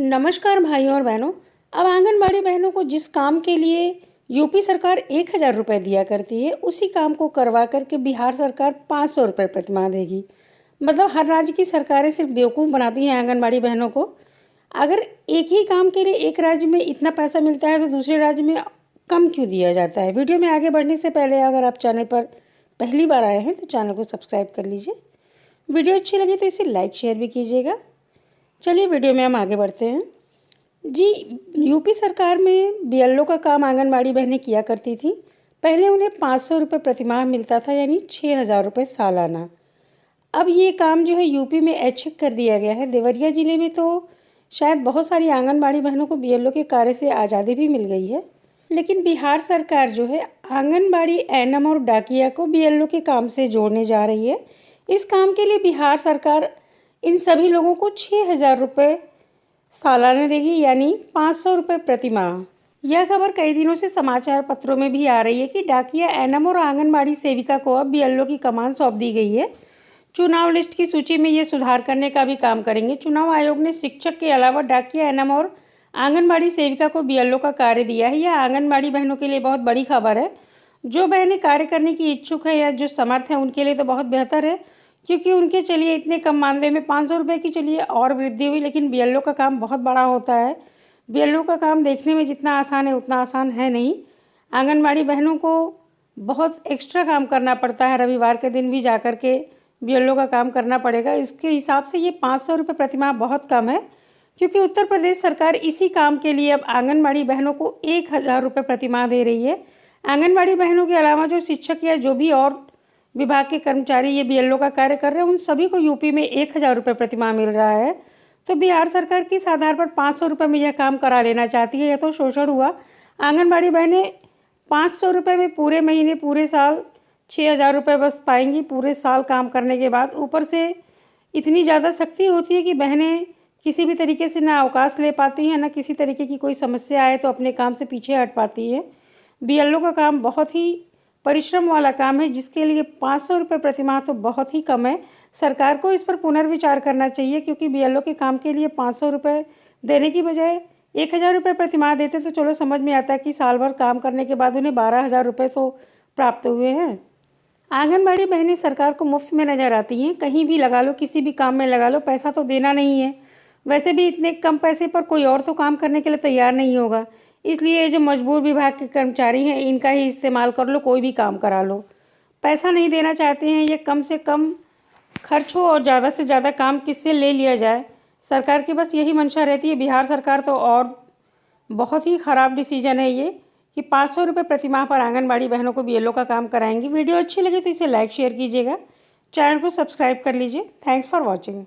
नमस्कार भाइयों और बहनों। अब आंगनबाड़ी बहनों को जिस काम के लिए यूपी सरकार 1000 रुपये दिया करती है, उसी काम को करवा करके बिहार सरकार 500 रुपये प्रतिमाह देगी। मतलब हर राज्य की सरकारें सिर्फ बेवकूफ़ बनाती हैं आंगनबाड़ी बहनों को। अगर एक ही काम के लिए एक राज्य में इतना पैसा मिलता है तो दूसरे राज्य में कम क्यों दिया जाता है। वीडियो में आगे बढ़ने से पहले अगर आप चैनल पर पहली बार आए हैं तो चैनल को सब्सक्राइब कर लीजिए। वीडियो अच्छी लगी तो इसे लाइक शेयर भी कीजिएगा। चलिए वीडियो में हम आगे बढ़ते हैं। जी, यूपी सरकार में बीएलओ का काम आंगनबाड़ी बहनें किया करती थी। पहले उन्हें 500 रुपये प्रतिमाह मिलता था, यानी 6000 रुपये सालाना। अब ये काम जो है यूपी में ऐच्छिक कर दिया गया है। देवरिया ज़िले में तो शायद बहुत सारी आंगनबाड़ी बहनों को बीएलओ के कार्य से आज़ादी भी मिल गई है, लेकिन बिहार सरकार जो है आंगनबाड़ी एएनएम और डाकिया को बीएलओ के काम से जोड़ने जा रही है। इस काम के लिए बिहार सरकार इन सभी लोगों को 6000 रुपये सालाना देगी, यानी 500 रुपये प्रति माह। यह खबर कई दिनों से समाचार पत्रों में भी आ रही है कि डाकिया एएनएम और आंगनबाड़ी सेविका को अब बीएलओ की कमान सौंप दी गई है। चुनाव लिस्ट की सूची में ये सुधार करने का भी काम करेंगे। चुनाव आयोग ने शिक्षक के अलावा डाकिया एएनएम और आंगनबाड़ी सेविका को बीएलओ का कार्य दिया है। यह आंगनबाड़ी बहनों के लिए बहुत बड़ी खबर है। जो बहनें कार्य करने की इच्छुक है या जो समर्थ हैं उनके लिए तो बहुत बेहतर है, क्योंकि उनके चलिए इतने कम मानदेय में 500 रुपये की चलिए और वृद्धि हुई, लेकिन बीएलओ का काम बहुत बड़ा होता है। बीएलओ का काम देखने में जितना आसान है उतना आसान है नहीं। आंगनबाड़ी बहनों को बहुत एक्स्ट्रा काम करना पड़ता है। रविवार के दिन भी जा कर के बीएलओ का काम करना पड़ेगा। इसके हिसाब से ये 500 रुपये प्रतिमाह बहुत कम है, क्योंकि उत्तर प्रदेश सरकार इसी काम के लिए अब आंगनबाड़ी बहनों को 1000 रुपये प्रतिमाह दे रही है। आंगनबाड़ी बहनों के अलावा जो शिक्षक या जो भी और विभाग के कर्मचारी ये बीएलओ का कार्य कर रहे हैं, उन सभी को यूपी में 1000 रुपये प्रतिमाह मिल रहा है। तो बिहार सरकार किस आधार पर 500 रुपये में यह काम करा लेना चाहती है। यह तो शोषण हुआ। आंगनबाड़ी बहनें 500 रुपये में पूरे महीने पूरे साल 6000 रुपये बस पाएंगी। पूरे साल काम करने के बाद ऊपर से इतनी ज़्यादा सख्ती होती है कि बहनें किसी भी तरीके से ना अवकाश ले पाती हैं, ना किसी तरीके की कोई समस्या आए तो अपने काम से पीछे हट पाती हैं। बीएलओ का काम बहुत ही परिश्रम वाला काम है, जिसके लिए 500 रुपये प्रतिमाह तो बहुत ही कम है। सरकार को इस पर पुनर्विचार करना चाहिए, क्योंकि बीएलओ के काम के लिए 500 रुपये देने की बजाय 1000 रुपये प्रतिमाह देते तो चलो समझ में आता है कि साल भर काम करने के बाद उन्हें 12000 रुपये तो प्राप्त हुए हैं। आंगनबाड़ी बहनें सरकार को मुफ्त में नज़र आती हैं। कहीं भी लगा लो, किसी भी काम में लगा लो, पैसा तो देना नहीं है। वैसे भी इतने कम पैसे पर कोई और तो काम करने के लिए तैयार नहीं होगा। इसलिए जो मजबूर विभाग के कर्मचारी हैं, इनका ही इस्तेमाल कर लो, कोई भी काम करा लो। पैसा नहीं देना चाहते हैं, ये कम से कम खर्च हो और ज़्यादा से ज़्यादा काम किससे ले लिया जाए। सरकार की बस यही मंशा रहती है। बिहार सरकार तो और बहुत ही ख़राब डिसीजन है ये कि 500 रुपये प्रतिमाह पर आंगनबाड़ी बहनों को बीएलओ का काम कराएंगी। वीडियो अच्छी लगी तो इसे लाइक शेयर कीजिएगा। चैनल को सब्सक्राइब कर लीजिए। Thanks for watching.